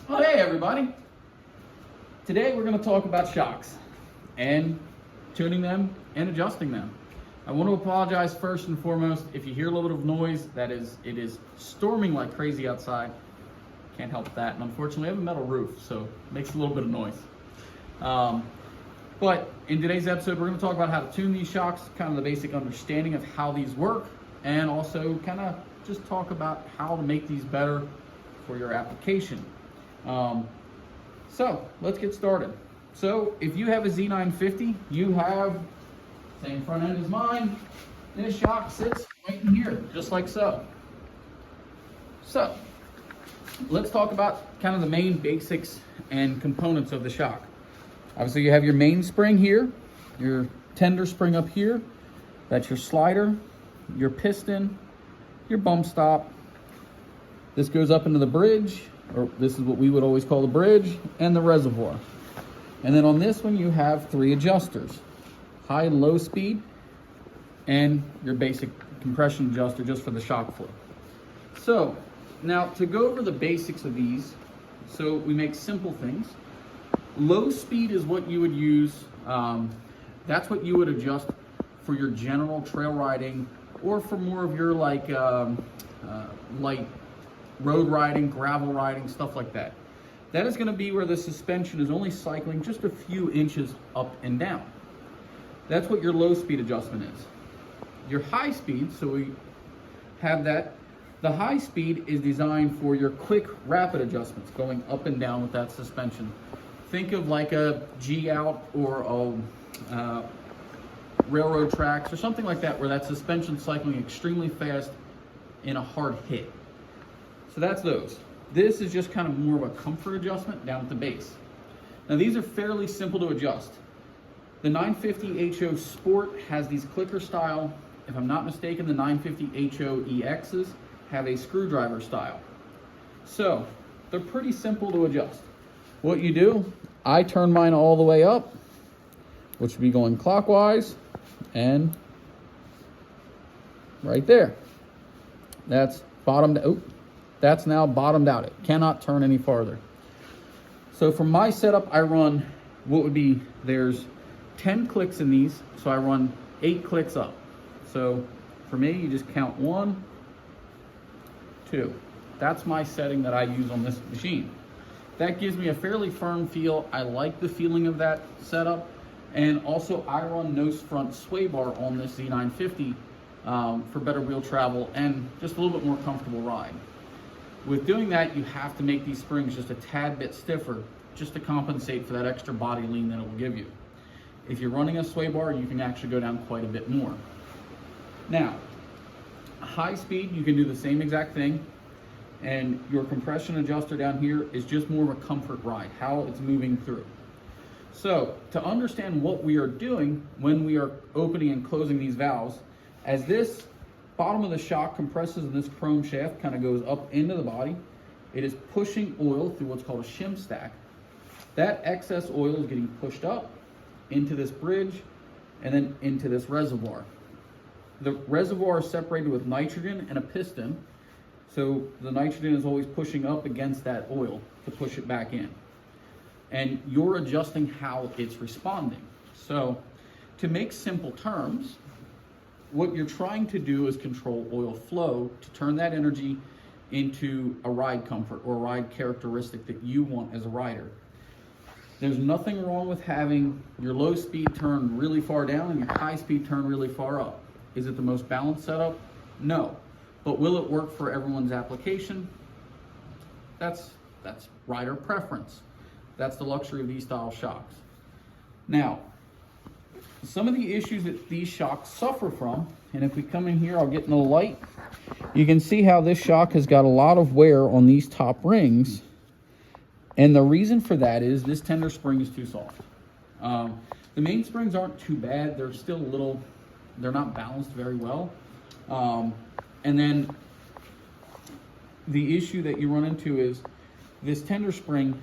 Well, hey everybody. Today we're going to talk about shocks and tuning them and adjusting them. I want to apologize first and foremost if you hear a little bit of noise. It is storming like crazy outside. Can't help that. And unfortunately I have a metal roof, so it makes a little bit of noise. But in today's episode we're going to talk about how to tune these shocks, kind of the basic understanding of how these work, and also kind of just talk about how to make these better for your application. So let's get started. So if you have a Z950, you have same front end as mine. This shock sits right in here, just like so. So let's talk about kind of the main basics and components of the shock. Obviously you have your main spring here, your tender spring up here. That's your slider, your piston, your bump stop. This goes up into the bridge, or this is what we would always call the bridge, and the reservoir. And then on this one you have three adjusters, high and low speed, and your basic compression adjuster just for the shock flow. So now to go over the basics of these, so we make simple things. Low speed is what you would use, that's what you would adjust for your general trail riding, or for more of your light road riding, gravel riding, stuff like that. That is going to be where the suspension is only cycling just a few inches up and down. That's what your low speed adjustment is. Your high speed, so we have that. The high speed is designed for your quick, rapid adjustments, going up and down with that suspension. Think of like a G-out or a railroad tracks or something like that, where that suspension cycling extremely fast in a hard hit. So that's those. This is just kind of more of a comfort adjustment down at the base. Now these are fairly simple to adjust. The 950 HO Sport has these clicker style. If I'm not mistaken, the 950 HO EXs have a screwdriver style. So they're pretty simple to adjust. What you do, I turn mine all the way up, which would be going clockwise, and right there. That's bottomed out. That's now bottomed out. It cannot turn any farther. So for my setup, I run what would be, there's 10 clicks in these, so I run 8 clicks up. So for me, you just count 1, 2. That's my setting that I use on this machine. That gives me a fairly firm feel. I like the feeling of that setup. And also I run nose front sway bar on this Z950 for better wheel travel and just a little bit more comfortable ride. With doing that, you have to make these springs just a tad bit stiffer just to compensate for that extra body lean that it will give you. If you're running a sway bar, you can actually go down quite a bit more. Now, high speed, you can do the same exact thing, and your compression adjuster down here is just more of a comfort ride, how it's moving through. So to understand what we are doing when we are opening and closing these valves, as this bottom of the shock compresses and this chrome shaft kind of goes up into the body, it is pushing oil through what's called a shim stack. That excess oil is getting pushed up into this bridge and then into this reservoir. The reservoir is separated with nitrogen and a piston, so the nitrogen is always pushing up against that oil to push it back in. And you're adjusting how it's responding. So to make simple terms, what you're trying to do is control oil flow to turn that energy into a ride comfort or a ride characteristic that you want as a rider. There's nothing wrong with having your low speed turn really far down and your high speed turn really far up. Is it the most balanced setup? No. But will it work for everyone's application? That's rider preference. That's the luxury of these style shocks. Now, some of the issues that these shocks suffer from, and if we come in here, I'll get in the light, you can see how this shock has got a lot of wear on these top rings. And the reason for that is this tender spring is too soft. The main springs aren't too bad. They're still a little, they're not balanced very well. And then the issue that you run into is this tender spring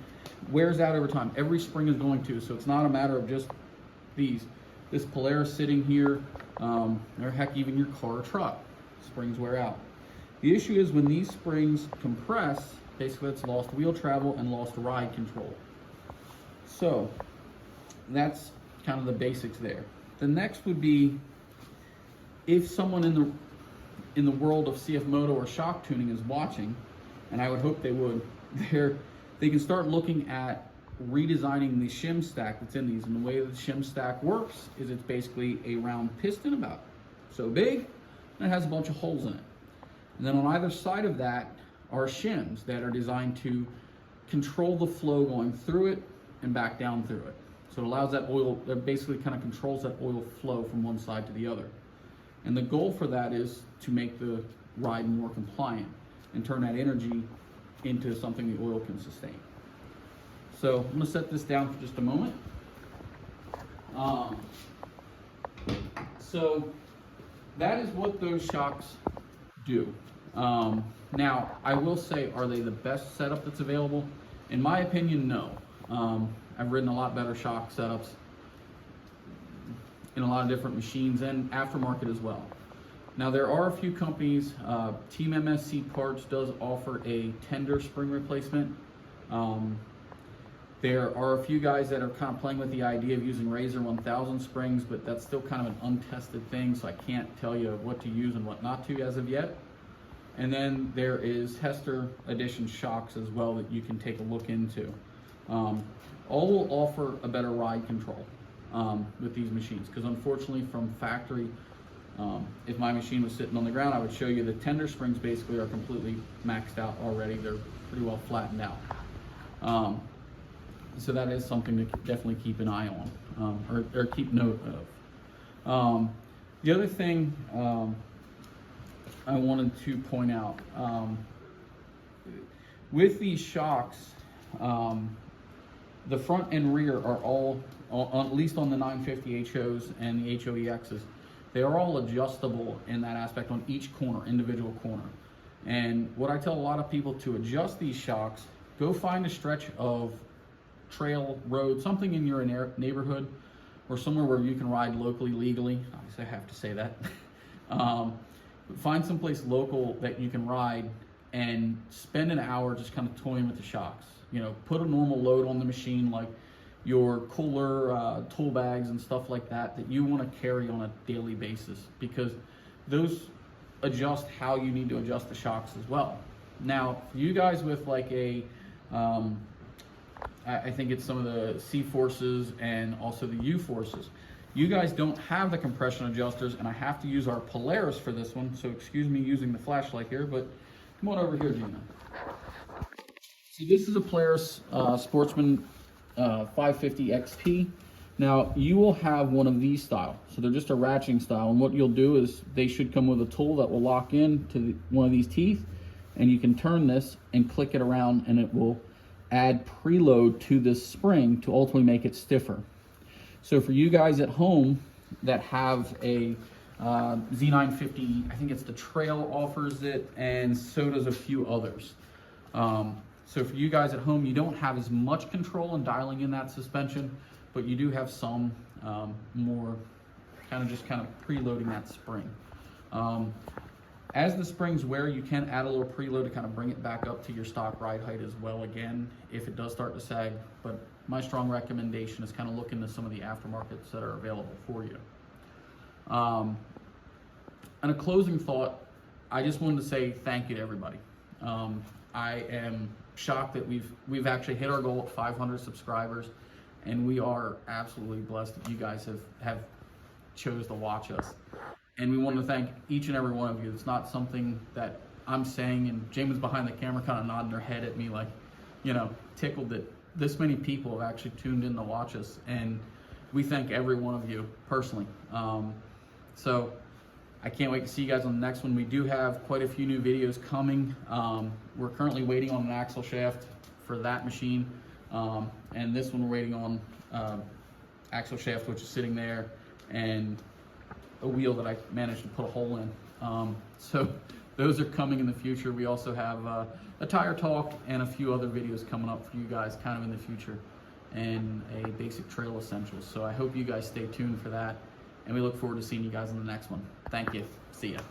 wears out over time. Every spring is going to, so it's not a matter of just these. This Polaris sitting here, or heck, even your car or truck, springs wear out. The issue is when these springs compress, Basically, it's lost wheel travel and lost ride control. So that's kind of the basics there. The next would be if someone in the world of cfmoto or shock tuning is watching, and I would hope they would, they can start looking at redesigning the shim stack that's in these. And the way that the shim stack works is it's basically a round piston about so big, and it has a bunch of holes in it. And then on either side of that are shims that are designed to control the flow going through it and back down through it. So it allows that oil, that basically kind of controls that oil flow from one side to the other. And the goal for that is to make the ride more compliant and turn that energy into something the oil can sustain. So I'm gonna set this down for just a moment. So that is what those shocks do. Now, I will say, are they the best setup that's available? In my opinion, no. I've ridden a lot better shock setups in a lot of different machines and aftermarket as well. Now, there are a few companies, Team MSC Parts does offer a tender spring replacement. There are a few guys that are kind of playing with the idea of using Razor 1000 springs, but that's still kind of an untested thing, so I can't tell you what to use and what not to as of yet. And then there is Hester Edition shocks as well that you can take a look into. All will offer a better ride control with these machines, because unfortunately from factory, if my machine was sitting on the ground, I would show you the tender springs basically are completely maxed out already. They're pretty well flattened out. So that is something to definitely keep an eye on, or keep note of. The other thing I wanted to point out, with these shocks, the front and rear are all, at least on the 950 HOs and the HOEXs, they are all adjustable in that aspect on each corner, individual corner. And what I tell a lot of people to adjust these shocks, go find a stretch of trail, road, something in your neighborhood or somewhere where you can ride locally, legally. Obviously I have to say that. Find someplace local that you can ride and spend an hour just kind of toying with the shocks. You know, put a normal load on the machine, like your cooler, tool bags and stuff like that, that you want to carry on a daily basis, because those adjust how you need to adjust the shocks as well. Now, you guys with like a, I think it's some of the C forces and also the U forces, you guys don't have the compression adjusters, and I have to use our Polaris for this one, so excuse me using the flashlight here, but come on over here, Gina. So this is a Polaris Sportsman 550 XP. Now, you will have one of these style, so they're just a ratcheting style, and what you'll do is they should come with a tool that will lock in to one of these teeth, and you can turn this and click it around, and it will add preload to this spring to ultimately make it stiffer. So for you guys at home that have a Z950, I think it's the Trail offers it, and so does a few others. So for you guys at home, you don't have as much control in dialing in that suspension, but you do have some more kind of preloading that spring. As the springs wear, you can add a little preload to kind of bring it back up to your stock ride height as well again, if it does start to sag. But my strong recommendation is kind of look into some of the aftermarkets that are available for you. And a closing thought, I just wanted to say thank you to everybody. I am shocked that we've actually hit our goal at 500 subscribers, and we are absolutely blessed that you guys have chose to watch us. And we want to thank each and every one of you. It's not something that I'm saying, and James behind the camera kind of nodding her head at me like, you know, tickled that this many people have actually tuned in to watch us. And we thank every one of you personally. So I can't wait to see you guys on the next one. We do have quite a few new videos coming. We're currently waiting on an axle shaft for that machine. And this one we're waiting on axle shaft, which is sitting there, and a wheel that I managed to put a hole in. So those are coming in the future. We also have a tire talk and a few other videos coming up for you guys kind of in the future, and a basic trail essentials. So I hope you guys stay tuned for that, and we look forward to seeing you guys in the next one. Thank you. See ya.